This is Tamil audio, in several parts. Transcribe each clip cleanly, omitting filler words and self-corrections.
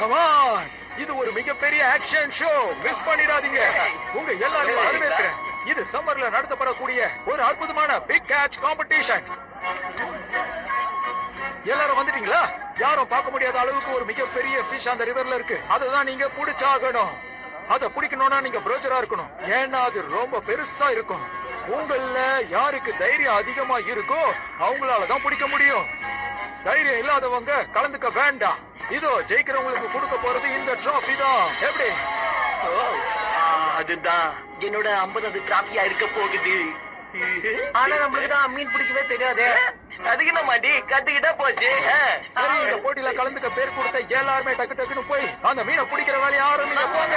கமான், இது ஒரு மிகப்பெரிய ஆக்ஷன் ஷோ. மிஸ் பண்ணிடாதீங்க. உங்க எல்லாரையும் வரவேற்கிறேன். இது சம்மர்ல நடத்தப்படக்கூடிய ஒரு அற்புதமான பிக் கேட்ச் காம்படிஷன். எல்லாரும் வந்துட்டீங்களா? யாரும் பார்க்க முடியாத அளவுக்கு ஒரு மிகப்பெரிய ஃபிஷ் அந்த ரிவர்ல இருக்கு. அதுதான் நீங்க புடிச்சாகணும். அத பிடிக்கணும்னா நீங்க ப்ரோச்சரா இருக்கணும். ஏன்னா அது ரொம்ப பெருசா இருக்கும். உங்கள யாருக்கு தைரியம் அதிகமா இருக்கோ அவங்களாலதான் பிடிக்க முடியும். தைரியம் இல்லாதவங்க கலந்துக்க வேண்டாம். இதோ ஜெயிக்கிறவங்களுக்கு கொடுக்க போறது இந்த டிராஃபி தான். எப்படி? அதுதான் என்னோட 50வது டிராஃபியா இருக்க போகுது. ஆனா நம்மளுக்கு தான் மீன் பிடிக்கவே தெரியாது. அதுக்கு என்ன மாட்டி கத்துக்கிட்டா போச்சு. சரி, இந்த போட்டியில கலந்துக்க பேர் கொடுத்த எல்லாருமே டக்கு டக்குன்னு போய் அந்த மீனை பிடிக்கிற வேலையை ஆரம்பிங்க. போங்க.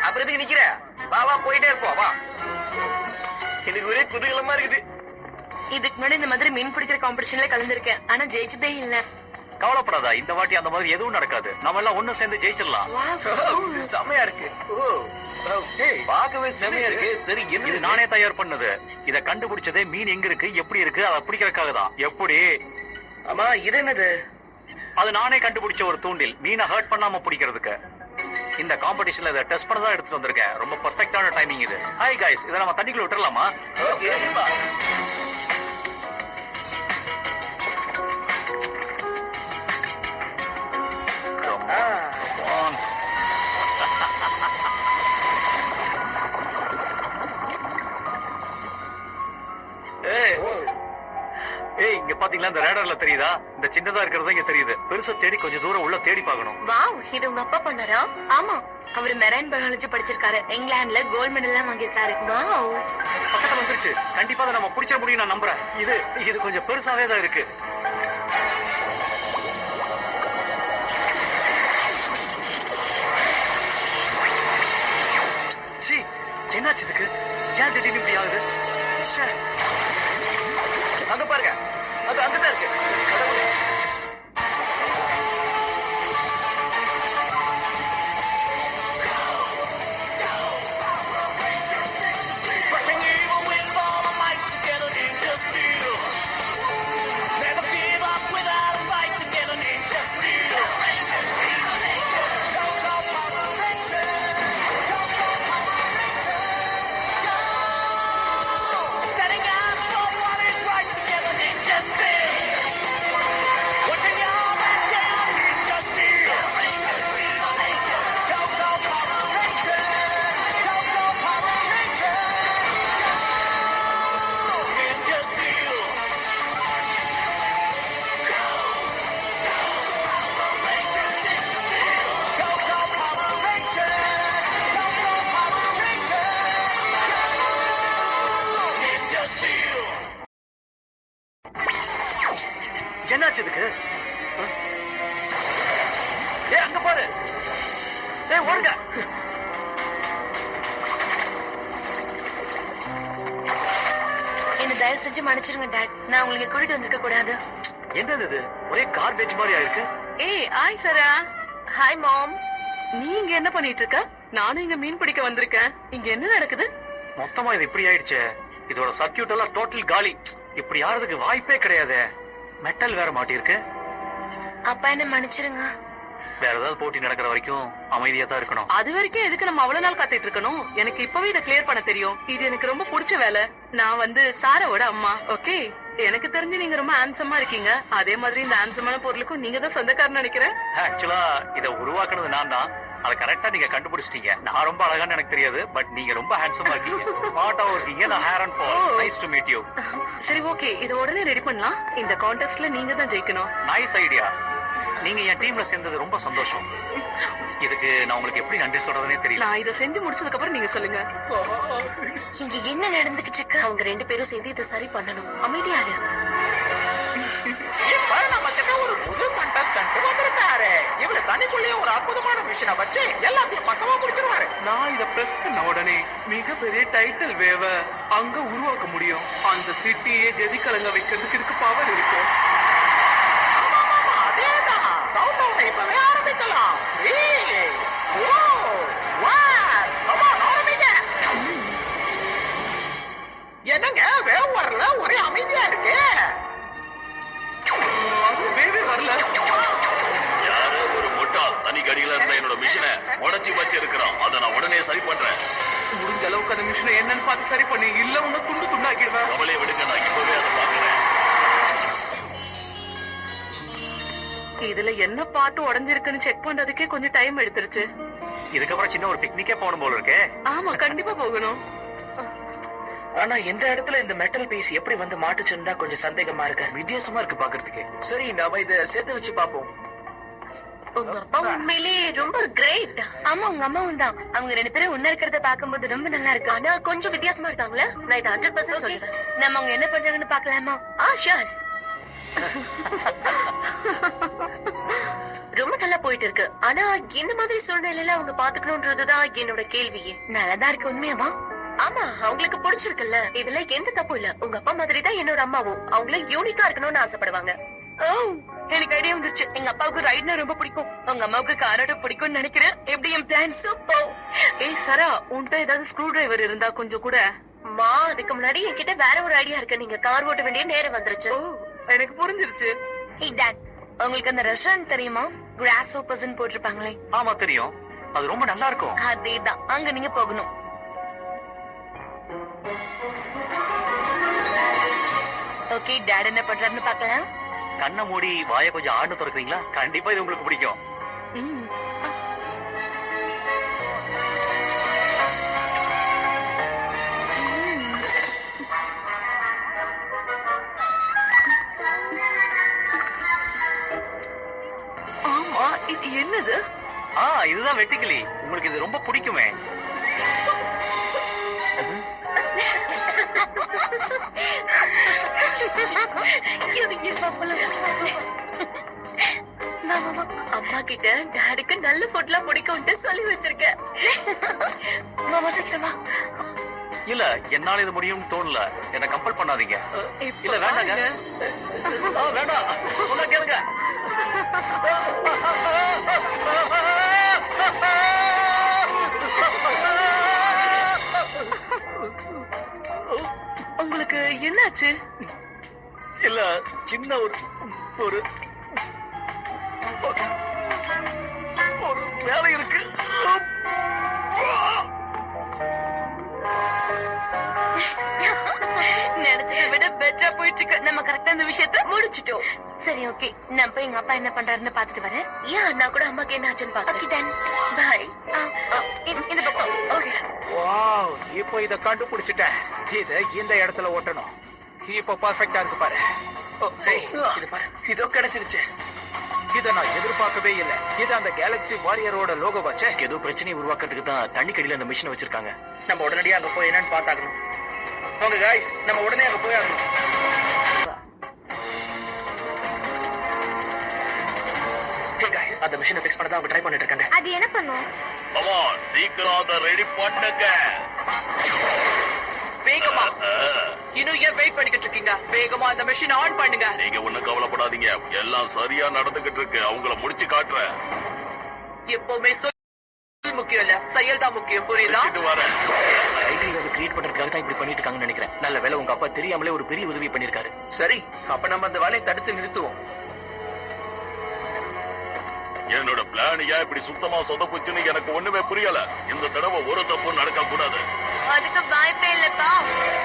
அப்புறம் எதுக்கு நிக்கிற? வா வா, போயிட்டே இருப்போம். வா, எனக்கு ஒரே குதூகலமா இருக்குது. இதுக்கு முன்னாடி இந்த மாதிரி மீன் பிடிக்கிற காம்படிஷன்ல கலந்துருக்கேன், ஆனா ஜெயிச்சதே இல்ல. கவலைப்படாதா, இந்த வாட்டி அந்த மாதிரி எதுவும் நடக்காது. நம்ம எல்லாம் ஒண்ணு சேர்ந்து ஜெயிச்சிடலாம். செமையா இருக்கு. பார்க்கவே செமையா இருக்கு. சரி, இது நானே தயார் பண்ணது. இத கண்டுபிடிச்சதே மீன் எங்க இருக்கு, எப்படி இருக்கு, அதை பிடிக்கிறதுக்காக தான். எப்படி? ஆமா, இது என்னது? அது நானே கண்டுபிடிச்ச ஒரு தூண்டில், மீனை ஹர்ட் பண்ணாம பிடிக்கிறதுக்கு. இந்த காம்படிஷன்ல இதை டெஸ்ட் பண்ணதான் எடுத்துட்டு வந்திருக்கேன். ரொம்ப பெர்ஃபெக்ட்டான டைமிங் இது. ஹாய் गाइस, இத நம்ம தண்ணிக்குள்ள விட்டுறலாமா? ஏய், இங்க பாத்தீங்களா, இந்த ரேடார்ல தெரியுதா? இந்த சின்னதா இருக்கிறது இங்க தெரியுது. பெருசா தேடி கொஞ்சம் தூரம் உள்ள தேடி பார்க்கணும். வாவ், இது உங்க அப்பா பண்ணாரா? ஆமா, அவர் மெரைன் பயாலஜி படிச்சிருக்காரு. இங்கிலாந்துல கோல்ட் மெடல் எல்லாம் வாங்கியிருக்காரு. வாவ், பக்கத்துல வந்துருச்சு. கண்டிப்பா அதை நம்ம பிடிச்ச முடியும், நான் நம்புறேன். இது கொஞ்சம் பெருசாவே தான் இருக்கு. என்னாச்சு இதுக்கு? ஏன் திடீர்னு இப்படி ஆகுது? அங்க பாருங்க, அது அங்கதான் இருக்கு. என்னாச்சு இதுக்கு? அங்க பாரு. ஓடுங்க. என்ன தயவு செஞ்சு மன்னிச்சிருங்க டாட். நான் உங்களுக்கு கூட்டிட்டு வந்திருக்க கூடாது. என்னது இது? ஒரே கார்பேஜ் மாதிரி ஆயிருக்கு. ஏய், ஹாய் சரா. Hi mom. நீ இங்க என்ன பண்ணிட்டு இருக்க? நானும் இங்க மீன் பிடிக்க வந்திருக்கேன். இங்க என்ன நடக்குது? மொத்தமா இது இப்படி ஆயிடுச்சு. இதோட சர்க்கியூட் எல்லாம் டோட்டல் காலி. இப்படி ஆறதுக்கு வாய்ப்பே கிடையாது. மெட்டல் வேற மாட்டிருக்கு. அப்பா என்ன மன்னிச்சிருங்க. வேற ஏதாவது போட்டி நடக்கிற வரைக்கும் அமைதியா தான் இருக்கணும். அது வரைக்கும் எதுக்கு நம்ம அவ்வளவு நாள் காத்துட்டு இருக்கணும்? எனக்கு இப்பவே இதை கிளியர் பண்ண தெரியும். இது எனக்கு ரொம்ப பிடிச்ச வேலை. நான் வந்து சாராவோட அம்மா. ஓகே, எனக்கு தெரிஞ்சு நீங்க ரொம்ப ஹேண்ட்ஸமா இருக்கீங்க. அதே மாதிரி இந்த ஹேண்ட்ஸமான பொருளுக்கும் நீங்க தான் சொந்தக்காரன்னு நினைக்கிறேன். ஆக்சுவலா இதை உருவாக்குனது நான் தான். அதை கரெக்டா நீங்க கண்டுபிடிச்சிட்டீங்க. நான் ரொம்ப அழகான்னு எனக்கு தெரியாது, பட் நீங்க ரொம்ப ஹேண்ட்ஸமா இருக்கீங்க, ஸ்மார்ட்டாவும் இருக்கீங்க. நான் ஹேரன் பால். Nice to meet you. சரி, ஓகே, இதை உடனே ரெடி பண்ணலாம். இந்த கான்டெஸ்ட்ல நீங்க தான் ஜெயிக்கணும். Nice idea. நீங்க என் டீம்ல சேர்ந்தது ரொம்ப சந்தோஷம். இதுக்கு நான் உங்களுக்கு எப்படி நன்றி சொல்றதுனே தெரியல. நான் இதை செஞ்சு முடிச்சதுக்கு அப்புறம் நீங்க சொல்லுங்க. இங்க என்ன நடந்துகிட்டு இருக்கு? அவங்க ரெண்டு பேரும் சேர்ந்து இதை சரி பண்ணணும். அமைதியாரு. ஒரு புது கண்டஸ்டன்ட் வந்திருக்காரு. இவரு தனிக்குள்ளேயே ஒரு அற்புதமான மிஷினை வச்சு எல்லாத்தையும் பக்கமா முடிச்சிருவாரு. நான் இத பிரஸ் பண்ண உடனே மிகப்பெரிய டைட்டில் வேவ அங்க உருவாக்க முடியும். அந்த சிட்டியே கதி கலங்க வைக்கிறதுக்கு இதுக்கு பவர் இருக்கும். அதேதான். கவுண்டவுனை இப்பவே ஆரம்பிக்கலாம். 3, 2, 1. come on, ஆரம்பிங்க. என்னங்க வேவ் வரல, ஒரே அமைதியா இருக்கு. அது வேவே வரல. யாரு உடைச்சி வச்சிருக்கிறோம். அதை நான் உடனே சரி பண்றேன். முடிஞ்ச அளவுக்கு அந்த மிஷினை என்னன்னு பார்த்து சரி பண்ணி, இல்ல உன்னை துண்டு துண்டாக்கிடுவேன். கவலையை விடுங்க, நான் இப்பவே அதை பாக்குறேன். இதுல என்ன பாட்டு உடைஞ்சிருக்குன்னு செக் பண்றதுக்கே கொஞ்சம் டைம் எடுத்துருச்சு. இதுக்கப்புறம் சின்ன ஒரு பிக்னிக்கே போகணும் போல இருக்கே. ஆமா, கண்டிப்பா போகணும். ஆனா எந்த இடத்துல இந்த மெட்டல் பீஸ் எப்படி வந்து மாட்டுச்சுன்னு கொஞ்சம் சந்தேகமா இருக்கு. வித்தியாசமா இருக்கு பாக்குறதுக்கு. சரி, நாம இத சேர்த்து வச்சு பாப்போம். உங்க அப்பா உண்மையிலேயே ரொம்ப கிரேட். ஆமா, உங்க அம்மாவும் தான். அவங்க 2 பேரும் ஒண்ணா இருக்கிறத பாக்கும்போது ரொம்ப நல்லா இருக்கு. ஆனா கொஞ்சம் வித்தியாசமா இருக்காங்களே. நான் இதை 100% சொல்லுவேன். நம்ம அவங்க என்ன பண்றாங்கன்னு பாக்கலாமா? ஷூர். ரொம்ப நல்லா போயிட்டு இருக்கு. ஆனா இந்த மாதிரி சூழ்நிலையில அவங்க பாத்துக்கணும்ன்றதுதான் என்னோட கேள்வியே. நல்லாதான் இருக்கு. உண்மையாவா? ஆமா, அவங்களுக்கு பிடிச்சிருக்குல்ல. இதுல எந்த தப்பு இல்ல. உங்க அப்பா மாதிரி தான் என்னோட அம்மாவும். அவங்கள யூனிக்கா இருக்கணும்னு ஆசைப்படுவாங்க. எனக்கு ஐடியா வந்துருச்சு. எங்க அப்பாவுக்கு ரைட்னா ரொம்ப பிடிக்கும். உங்க அம்மாவுக்கு காரோட பிடிக்கும்னு நினைக்கிறேன். எப்படி என் பிளான் சூப்பர். ஏய் சரா, உன்கிட்ட ஏதாவது ஸ்க்ரூ டிரைவர் இருந்தா கொஞ்சம் கூட. மா, அதுக்கு முன்னாடி என்கிட்ட வேற ஒரு ஐடியா இருக்கு. நீங்க கார் ஓட்ட வேண்டிய நேரம் வந்துருச்சு. எனக்கு புரிஞ்சிருச்சு. Hey Dad, உங்களுக்கு அந்த ரெஸ்டாரண்ட் தெரியுமா? கிராஸ் ஓப்பர்ஸ்னு போட்டிருப்பாங்களே. ஆமா தெரியும், அது ரொம்ப நல்லா இருக்கும். அதேதான், அங்க நீங்க போகணும். ஓகே, டாட் என்ன பண்றாருன்னு பார்க்கலாம். கண்ணை மூடி வாயை கொஞ்சம் ஆடு திறக்கிறீங்களா? கண்டிப்பா இது உங்களுக்கு பிடிக்கும். ஆமா, இது என்னது? இதுதான் வெட்டுக்கிளி. உங்களுக்கு இது ரொம்ப பிடிக்குமே. அம்மா கிட்ட டாடுக்கு நல்ல ஃபுட்லாம் பிடிக்கும்னு சொல்லி வச்சிருக்கேன். மாமா சீக்கிரமா. இல்ல, என்னால இது முடியும்னு தோணல. என்ன கம்பல் பண்ணாதீங்க. இல்ல வேண்டாங்க. வேண்டாம், சொன்னா கேளுங்க. உங்களுக்கு என்னாச்சு? இல்ல, சின்ன ஒரு வேலை இருக்கு. நினைச்சதை விட பெட்டரா போயிட்டு இருக்கு. நம்ம கரெக்டா இந்த விஷயத்த முடிச்சிட்டோம். சரி, ஓகே, நான் போய் எங்க அப்பா என்ன பண்றாருன்னு பாத்துட்டு வரேன். நான் கூட அம்மாக்கு என்ன ஆச்சுன்னு பாக்குறேன். பாய். இந்த பக்கம். ஓகே. வாவ், இப்போ இத கண்டுபிடிச்சிட்டேன். இத இந்த இடத்துல ஓட்டணும். இப்போ பர்ஃபெக்ட்டா இருக்கு பாரு. இது பாரு, இதோ கிடைச்சிருச்சு. இத நான் எதிர்பார்க்கவே இல்ல. இது அந்த கேலக்ஸி வாரியரோட லோகோ வச்சே. ஏதோ பிரச்சனையை உருவாக்குறதுக்கு தான் தண்ணி கடியில அந்த மிஷினை வச்சிருக்காங்க. நம்ம உடனடியா அங்க போய் என்னன்னு பாத்தாக்கணும். வாங்க गाइस, நம்ம உடனே அங்க போய் ஆகணும். ஹே गाइस, அந்த மிஷினை ஃபிக்ஸ் பண்ணத அவங்க ட்ரை பண்ணிட்டு இருக்காங்க. அது என்ன பண்ணும்? Come on, சீக்கிரம் அதை ரெடி பண்ணுங்க. வேகமா. இன்னும் ஏன் வெயிட் பண்ணிக்கிட்டு இருக்கீங்க? வேகமா அந்த மெஷின் ஆன் பண்ணுங்க. நீங்க ஒண்ணும் கவலைப்படாதீங்க, எல்லாம் சரியா நடந்துகிட்டு இருக்கு. அவங்கள முடிச்சு காட்டுறேன். எப்பவுமே சொல் முக்கியம் இல்ல, செயல் தான் முக்கியம். புரியுதா? வரேன். டைட்டில் அதை கிரியேட் பண்றதுக்காக தான் இப்படி பண்ணிட்டு இருக்காங்கன்னு நினைக்கிறேன். நல்ல வேளை உங்க அப்பா தெரியாமலே ஒரு பெரிய உதவி பண்ணிருக்காரு. சரி, அப்ப நம்ம அந்த வேலையை தடுத்து நிறுத்துவோம். என்னோட பிளான் ஏன் இப்படி சுத்தமா சொதப்புச்சுன்னு எனக்கு ஒண்ணுமே புரியல. இந்த தடவை ஒரு தப்பு நடக்க கூடாது. அதுக்கு வாய்ப்பே இல்லப்பா.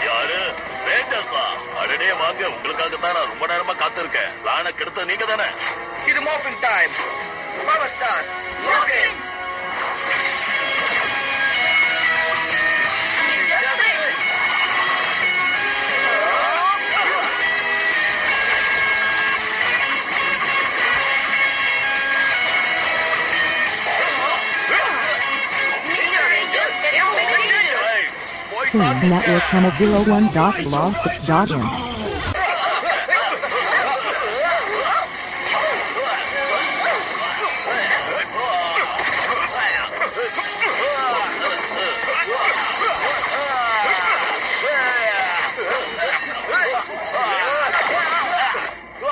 யாரு? வேண்டஸா? அடடே வாங்க, உங்களுக்காக தான் நான் ரொம்ப நேரமா காத்திருக்கேன். பிளான கெடுத்த நீங்க தானே. இது morphing time. Power stars okay. Network Channel 01.log.in.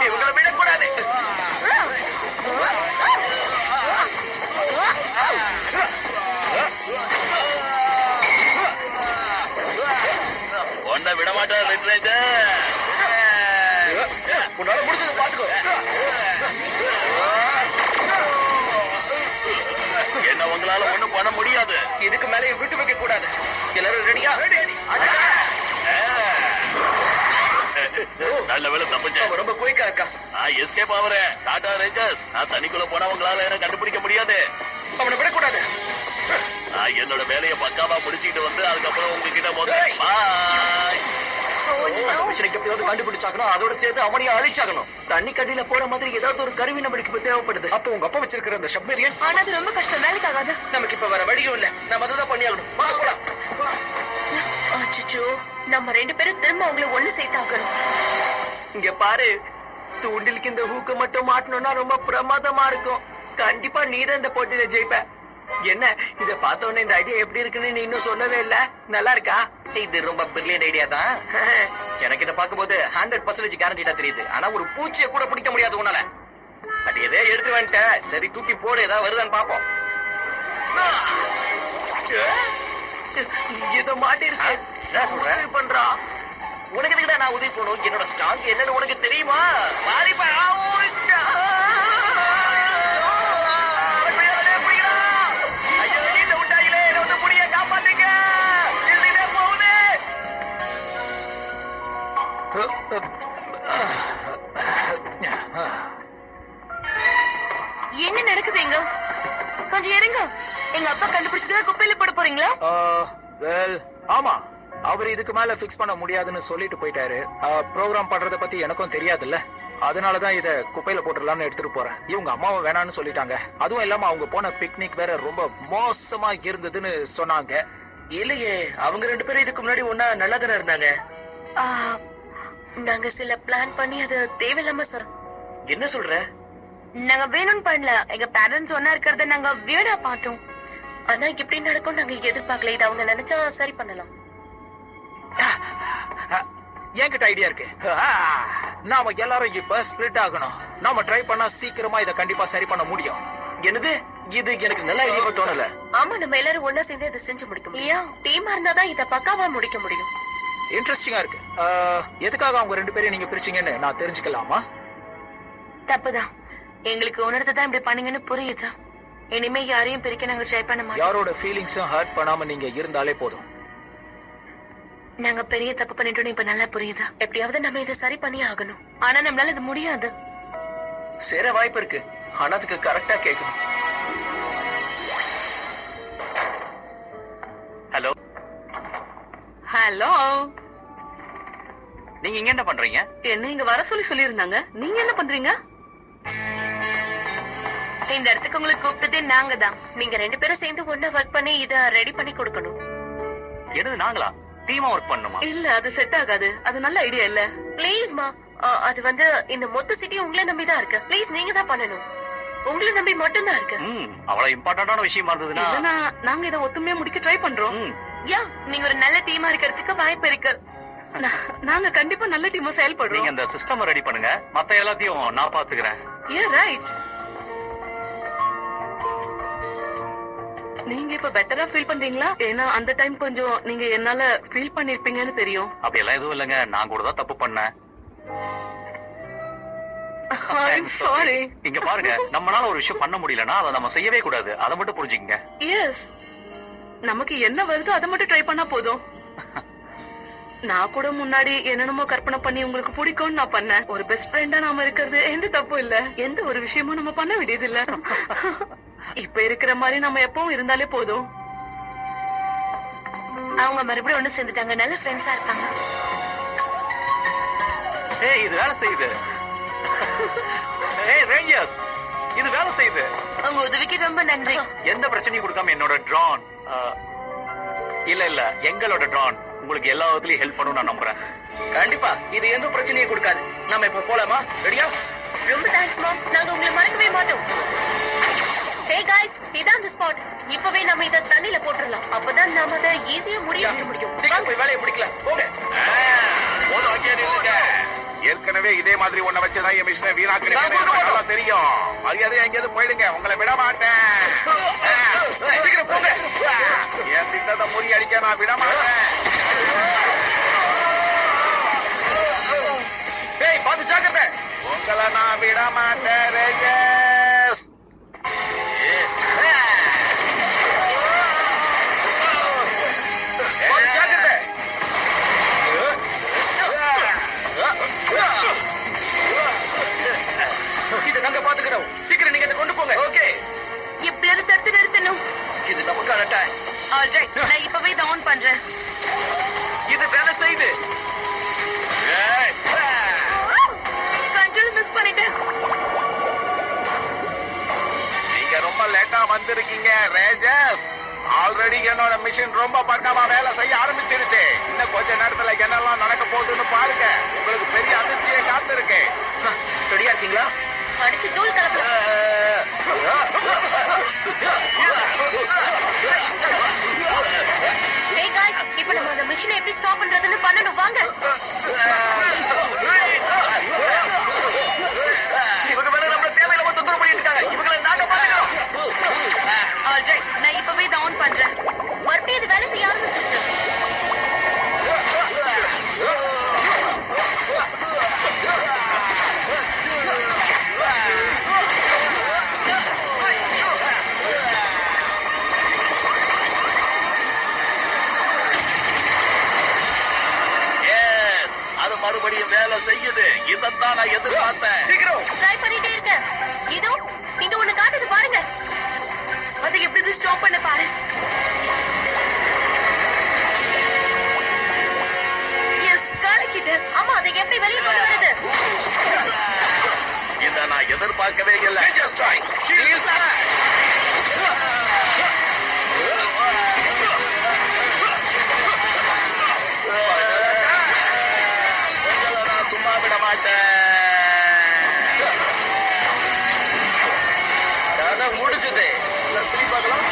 இவங்களை விடக்கூடாது. ஒன்ன விட மாட்டேன். பண்ண முடியாது. இதுக்கு மேலே விட்டு வைக்க கூடாது. எல்லாரும் ரெடியா? நல்ல வேலை தப்பிச்சேன். அவன் ரொம்ப குயிக்கா இருக்கா. நான் எஸ்கேப் ஆவறேன். டாடா ரேஞ்சர்ஸ். நான் தண்ணிக்குள்ள போனா உங்களால என்ன கண்டுபிடிக்க முடியாது. அவனை விடக்கூடாது. நான் என்னோட வேலையை பக்காவா முடிச்சுக்கிட்டு வந்து அதுக்கப்புறம் உங்ககிட்ட மோதுறேன். பாய். எப்படியாவது கண்டுபிடிச்சாக்கணும். அதோட சேர்த்து அவனையும் அழிச்சாகணும். தண்ணி கட்டில போற மாதிரி ஏதாவது ஒரு கருவி நம்மளுக்கு இப்ப தேவைப்படுது. அப்ப உங்க அப்பா வச்சிருக்கிற அந்த சப்மரியன் ஆனா அது ரொம்ப கஷ்டம், வேலைக்கு ஆகாது. நமக்கு இப்ப வேற வழியும் இல்ல. நம்ம அதுதான் பண்ணியாகணும். வா போலாம். அச்சச்சோ, நம்ம 2 பேரும் திரும்ப அவங்கள ஒண்ணு சேர்த்தாகணும். இங்க பாரு, தூண்டிலுக்கு இந்த ஹூக்க மட்டும் மாட்டணும்னா ரொம்ப பிரமாதமா இருக்கும். கண்டிப்பா நீதான் இந்த போட்டியில ஜெயிப்ப. என்ன இத பார்த்த உடனே இந்த ஐடியா எப்படி இருக்குன்னு நீ இன்னும் சொல்லவே இல்ல. நல்லா இருக்கா? இது ரொம்ப பிரில்லியன்ட் ஐடியா தான். எனக்கு இத பாக்கும்போது 100% கேரண்டிடா தெரியுது. ஆனா ஒரு பூச்சியை கூட பிடிக்க முடியாது உன்னால. அது எதே எடுத்து வந்துட்ட. சரி தூக்கி போடு, ஏதாவது வருதான்னு பாப்போம். இத மாட்டி இருக்கு. உதவி பண்றா. உனக்கு எதுக்குடா நான் உதவி பண்ணணும்? என்னோட ஸ்டாக் என்னன்னு உனக்கு தெரியுமா? மாறிப்பா. என்ன நடக்குது எங்க? கொஞ்சம் இருங்க. எங்க அப்பா கண்டுபிடிச்சதா குப்பையில போட போறீங்களா? ஆமா, அவர் இதுக்கு மேல பிக்ஸ் பண்ண முடியாதுன்னு சொல்லிட்டு போயிட்டாரு. ப்ரோக்ராம் பண்றத பத்தி எனக்கும் தெரியாதுல்ல, அதனாலதான் இத குப்பையில போட்டுடலாம்னு எடுத்துட்டு போறேன். இவங்க அம்மாவும் வேணான்னு சொல்லிட்டாங்க. அதுவும் இல்லாம அவங்க போன பிக்னிக் வேற ரொம்ப மோசமா இருந்ததுன்னு சொன்னாங்க. இல்லையே, அவங்க 2 பேரும் இதுக்கு முன்னாடி ஒன்னா நல்லா தானே இருந்தாங்க. நாங்க சில பிளான் பண்ணி அது தேவையில்லாம சார். என்ன சொல்ற? நாங்க வேணும்னு பண்ணல. எங்க பேரண்ட்ஸ் ஒன்னா இருக்கிறத நாங்க வீடா பார்த்தோம். ஆனா இப்படி நடக்கும் நாங்க எதிர்பார்க்கல. இது அவங்க நினைச்சா சரி பண்ணலாம். என்கிட்ட ஐடியா இருக்கு. நாம எல்லாரும் இப்ப ஸ்பிளிட் ஆகணும். நாம ட்ரை பண்ணா சீக்கிரமா இத கண்டிப்பா சரி பண்ண முடியும். என்னது? இது எனக்கு நல்ல ஐடியா தோணல. ஆமா, நம்ம எல்லாரும் ஒன்னா சேர்ந்து இதை செஞ்சு முடிக்க முடியும். டீமா இருந்தாதான் இத பக்காவா முடிக்க முடியும். இன்ட்ரெஸ்டிங்கா இருக்கு. எதுக்காக அவங்க 2 பேரையும் நீங்க பிரிச்சீங்கன்னு நான் தெரிஞ்சுக்கலாமா? தப்புதான். எங்களுக்கு உணர்ந்துதான் இப்படி பண்ணீங்கன்னு புரியுது. இனிமே யாரையும் பிரிக்க நாங்க ட்ரை பண்ண மாட்டோம். யாரோட ஃபீலிங்ஸும் ஹர்ட் பண்ணாம நீங்க இருந்தாலே போதும். நாங்க பெரிய தப்பு பண்ணிட்டோம். இப்ப நல்லா புரியுது. எப்படியாவது நம்ம இதை சரி பண்ணி ஆகணும். ஆனா நம்மளால இது முடியாது. சேர வாய்ப்பு இருக்கு. ஆனா அதுக்கு கரெக்டா கேட்கணும். ஹலோ ஹலோ, நீங்க இங்க என்ன பண்றீங்க? என்ன இங்க வர சொல்லி இருந்தாங்க. நீங்க என்ன பண்றீங்க? இந்த இடத்துக்கு உங்களுக்கு கூப்பிட்டதே நாங்க தான். நீங்க 2 பேரும் சேர்ந்து ஒன்னா ஒர்க் பண்ணி இத ரெடி பண்ணி கொடுக்கணும். என்னது நாங்களா? டீமா ஒர்க் பண்ணுமா? இல்ல, அது செட் ஆகாது. அது நல்ல ஐடியா இல்ல. ப்ளீஸ்மா, அது வந்து இந்த மொத்த சிட்டி உங்களை நம்பி தான் இருக்கு. ப்ளீஸ் நீங்க தான் பண்ணணும். உங்களை நம்பி மட்டும் தான் இருக்கு. அவ்வளவு இம்பார்ட்டன்டான விஷயமா இருந்ததுன்னா இல்லனா நாங்க இத ஒத்துமையா முடிக்க ட்ரை பண்றோம். யா, நீங்க ஒரு நல்ல டீமா இருக்கிறதுக்கு வாய்ப்பு இருக்கு. நாங்க கண்டிப்பா நல்ல டீமா செயல்படுறோம். நீங்க அந்த சிஸ்டம் ரெடி பண்ணுங்க. மத்த எல்லாத்தையும் நான் பாத்துக்கிறேன். ரைட். நீங்க இப்ப பெட்டரா ஃபீல் பண்றீங்களா? ஏன்னா அந்த டைம் கொஞ்சம் நீங்க என்னால ஃபீல் பண்ணிருப்பீங்கன்னு தெரியும். அப்படி எல்லாம் எதுவும் இல்லங்க. நான் கூட தான் தப்பு பண்ணேன். சாரி. இங்க பாருங்க, நம்மளால ஒரு விஷயம் பண்ண முடியலன்னா அதை நம்ம செய்யவே கூடாது. அதை மட்டும் புரிஞ்சுக்கங்க. எஸ், நமக்கு என்ன வருதோ அதை மட்டும் ட்ரை பண்ணா போதும். நான் கூட முன்னாடி என்னென்னமோ கற்பனை பண்ணி உங்களுக்கு பிடிக்கும்னு நான் பண்ணேன். ஒரு பெஸ்ட் ஃப்ரெண்டா நாம இருக்கிறது எந்த தப்பு இல்ல. எந்த ஒரு விஷயமும் நம்ம பண்ண வேண்டியது இல்ல. இப்ப இருக்கிற மாதிரி நம்ம எப்பவும் இருந்தாலே போதும். அவங்க மறுபடியும் ஒண்ணு சேர்ந்துட்டாங்க. நல்ல ஃப்ரெண்ட்ஸா இருப்பாங்க. இது வேலை செய்யுது. ரேஞ்சர்ஸ், இது வேலை செய்யுது. உங்க உதவிக்கு ரொம்ப நன்றி. எந்த பிரச்சனையும் கொடுக்காம என்னோட ட்ரான் இல்ல எங்களோட ட்ரான் உங்களுக்கு எல்லா விதத்திலயும் ஹெல்ப் பண்ணும் நான் நம்புறேன். கண்டிப்பா இது எந்த பிரச்சனையும் கொடுக்காது. நாம இப்ப போலாமா? ரெடியா? ரொம்ப தேங்க்ஸ் மாம். நாங்க உங்களை மறக்கவே மாட்டோம். ஹே गाइस, இதான் அந்த ஸ்பாட். இப்பவே நாம இத தண்ணில போட்டுறலாம். அப்பதான் நாம அத ஈஸியா முடிக்க முடியும். சீக்கிரம் போய் வேலையை முடிக்கலாம். போங்க. போதும், அங்கேயே நில்லுங்க. ஏற்கனவே இதே மாதிரி ஒன்ன வச்சதான் என் மிஷனை வீணாக்குறீங்க தெரியும். மரியாதை எங்கேயாவது போயிடுங்க. உங்களை விட மாட்டேன். சீக்கிரம் போங்க. என் திட்டத்தை முறியடிக்க நான் விட மாட்டேன். டேய், பாத்து ஜாக்கிரதை. உங்களை நான் விட மாட்டேன். வேணும். சீக்கிரம் நீங்க அதை கொண்டு போங்க. ஓகே, எப்படியாவது தடுத்து நிறுத்தணும். இது நமக்கான டைம். ஆல்ரைட், நான் இப்பவே இதை ஆன் பண்றேன். இது வேலை செய்யுது. கண்ட்ரோல் மிஸ் பண்ணிட்டேன். நீங்க ரொம்ப லேட்டா வந்திருக்கீங்க ரேஜஸ். ஆல்ரெடி என்னோட மிஷின் ரொம்ப பக்கமா வேலை செய்ய ஆரம்பிச்சிருச்சு. இன்னும் கொஞ்ச நேரத்துல என்னெல்லாம் நடக்க போகுதுன்னு பாருங்க. உங்களுக்கு பெரிய அதிர்ச்சியை காத்திருக்கு. ரெடியா இருக்கீங்களா? அடிச்சு தூள் கலப்பலாம். Hey guys, இப்ப நம்ம அந்த மிஷினை எப்படி ஸ்டாப் பண்றதுன்னு பண்ணணும். வாங்க. இவங்க வேற நம்மள தேவையில்லாம தொந்தரவு பண்ணிட்டு இருக்காங்க. இவங்களை நாங்க பாத்துக்கிறோம். ஆல்ரைட், நான் இப்பவே இதை ஆன் பண்றேன். மறுபடியும் இது வேலை செய்ய ஆரம்பிச்சிருச்சு. Yes, அது மறுபடியும் வேலை செய்யுது. இதைத்தான் நான் எதிர்பார்த்தேன். சீக்கிரம். ட்ரை பண்ணிட்டே இருக்கேன். இதோ இங்க ஒண்ணு காட்டுது பாருங்க. அதை எப்படி ஸ்டாப் பண்ண பாரு. எஸ், கலக்கிட்டு. ஆமா, அதை எப்படி வெளியே கொண்டு வருது? இதை நான் எதிர்பார்க்கவே இல்லை. Just try. Steel side. உங்களை நான் சும்மா விட மாட்டேன். அதான் முடிஞ்சது. சரி பார்க்கலாம்.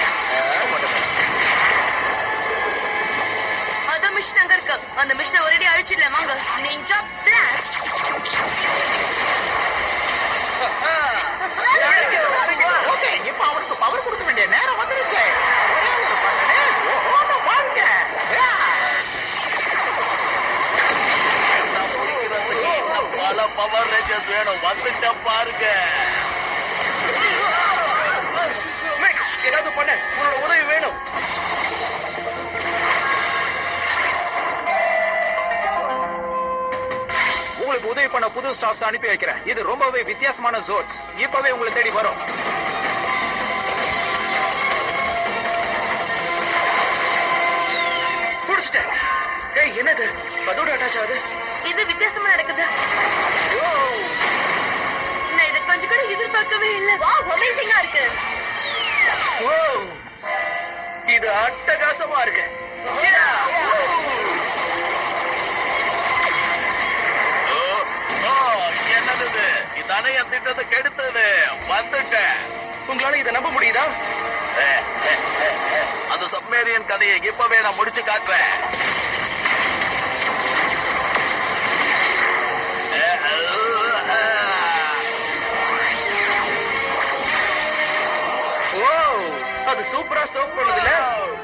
அத மிஷின் அங்க இருக்கு. அந்த மிஷினை ஒரேடி அழிச்சிடலாம். வாங்க. Ninja blast. ஓகே, இப்ப அவருக்கு பவர் கொடுக்க வேண்டிய நேரம் வந்துருச்சு. ஒரே ஒரு பட்டனே. ஓஹோ, பாருங்க. பல பவர் ரேஞ்சர்ஸ் வேணும். வந்துட்ட பாருங்க. மேக், ஏதாவது பண்ண. உன்னோட உதவி வேணும். உங்களுக்கு உதவி பண்ண புது ஸ்டாஃப்ஸ் அனுப்பி வைக்கிறேன். இது ரொம்பவே வித்தியாசமான ஜோட்ஸ். இப்பவே உங்களை தேடி வரும். முடிச்சிட்டேன். ஏய், என்னது? அதோட அட்டாச் ஆகுது. இது வித்தியாசமா நடக்குது. நான் இதை கொஞ்சம் கூட எதிர்பார்க்கவே இல்லை. வாவ், அமேசிங்கா இருக்கு. ஓ, இது அட்டகாசமா இருக்கு. என்னது இது? இதானே என் திட்டத்தை கெடுத்தது. வந்துட்டேன். உங்களால இதை நம்ப முடியுதா? அந்த சப்மேரியன் கதையை இப்பவே நான் முடிச்சு காட்டுறேன். ஓ, அது சூப்பரா சர்வ் பண்ணுதுல.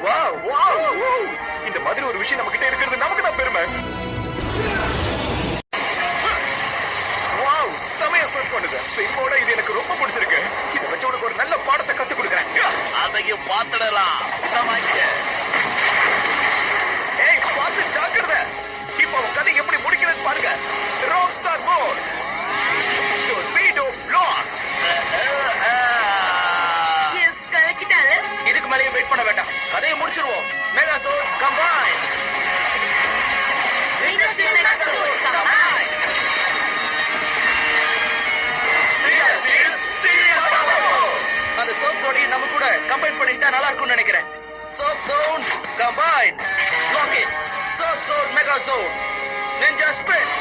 Wow, wow! இந்த மாதிரி ஒரு விஷயம் நம்ம கிட்ட இருக்கிறது நமக்கு தான் பெருமை. வாவ், செமையா சர்வ் பண்ணுது. இதோட இது எனக்கு ரொம்ப பிடிச்சிருக்கு. இதை வச்சு உனக்கு ஒரு நல்ல பாடத்தை கத்துக் கொடுக்குறேன். அதையும் பார்த்துடலாம். இதை வாங்கிக்க. ஏய், பார்த்து ஜாக்கிரதை. இப்போ உன் கதை எப்படி முடிக்கிறது பாருங்க. Rock star mode. Torpedo blast. Yes, கலக்கிட்டால. இதுக்கு மேலேயே வெயிட் பண்ண வேண்டாம். கதையை முடிச்சிருவோம். Mega source combine. அந்த சர்ப் ஜோடி நம்ம கூட கம்பைன் பண்ணிட்டா நல்லா இருக்கும்னு நினைக்கிறேன். Surf zone combine. Log in. Surf zone mega zone. Ninja spirit.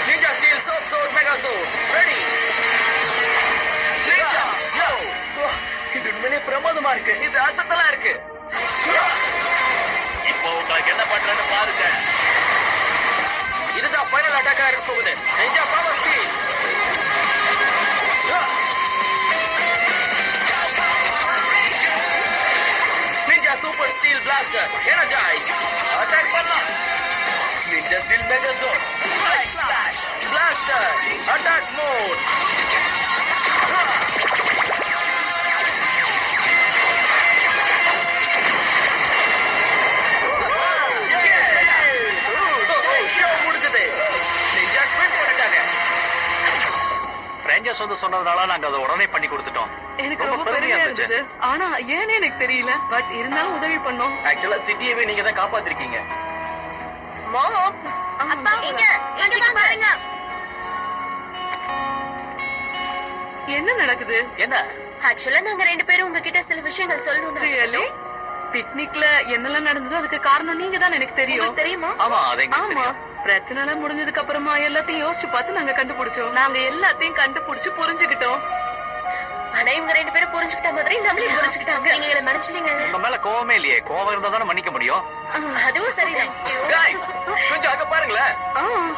Ninja steel surf zone mega zone. Ready. Ninja yo. இது உண்மையிலே பிரமாதமா இருக்கு. இது அசத்தலா இருக்கு. இப்போ உங்களுக்கு என்ன பண்றேன்னு பாருங்க. இதுதான் ஃபைனல் அட்டாக்கா இருக்க போகுது. Ninja power steel. Ninja super steel blaster. Energize. Attack பண்ணலாம். Ninja steel mega zone. Blaster. Attack mode. முடிஞ்சது. ரேஞ்சர்ஸ் வந்து சொன்னதுனால நாங்க அதை உடனே பண்ணி கொடுத்துட்டோம். எனக்கு ரொம்ப பெருமையா இருந்தது. ஆனா ஏன்னு எனக்கு தெரியல. பட் இருந்தாலும் உதவி பண்ணோம். ஆக்சுவலா சிட்டியவே நீங்க தான் காப்பாத்திருக்கீங்க. மாம், அப்பா இங்க பாருங்க. என்ன நடக்குது? என்ன? ஆக்சுவலா நாங்க 2 பேரும் உங்ககிட்ட சில விஷயங்கள் சொல்லணும்னு. பிக்னிக்ல என்னெல்லாம் நடந்ததோ அதுக்கு காரணம் நீங்க தான் எனக்கு தெரியும். தெரியுமா? ஆமா, அது எங்களுக்கு ஆமா, தெரியும். பிரச்சனை எல்லாம் முடிஞ்சதுக்கு அப்புறமா எல்லாத்தையும் யோசிச்சு பார்த்து நாங்க கண்டுபிடிச்சோம். நாங்க எல்லாத்தையும் கண்டுபிடிச்சு புரிஞ்சுக்கிட்டோம். ஆனா இவங்க 2 பேரும் புரிஞ்சுக்கிட்ட மாதிரி நம்மளையும் புரிஞ்சுக்கிட்டாங்க. நீங்க இதை மன்னிச்சிட்டீங்க. உங்க மேல கோவமே இல்லையே. கோவம் இருந்தா தானே மன்னிக்க முடியும். அதுவும் சரிதான். Guys, கொஞ்சம் அங்க பாருங்களேன்.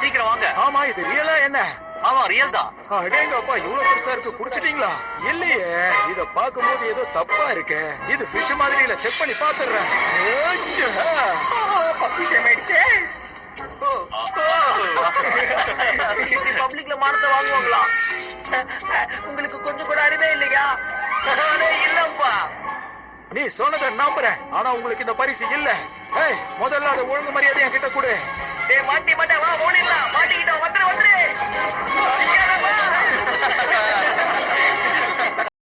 சீக்கிரம் வாங்க. ஆமா, இது ரியலா என்ன? ஆமா, ரியல் தான். அடேங்கப்பா, இவ்வளவு பெருசா இருக்கு. குடிச்சிட்டீங்களா? இல்லையே, இத பாக்கும்போது ஏதோ தப்பா இருக்கு. இது ஃபிஷ் மாதிரி இல்ல. செக் பண்ணி பாத்துறேன். விஷயமாயிடுச்சு. இப்படி பப்ளிக்ல மானத்தை வாங்குவாங்களா? உங்களுக்கு கொஞ்சம் கூட அறிவே இல்லையா? இல்லப்பா. நீ சொன்னதை நம்புறேன். ஆனா உங்களுக்கு இந்த பரிசு இல்ல. ஏய், முதல்ல அதை ஒழுங்கு மரியாதை என் கிட்ட கொடு. டேய் மாட்டி மாட்டா, வா ஓடிடலாம். மாட்டிக்கிட்டோம். வந்துரு வந்துரு.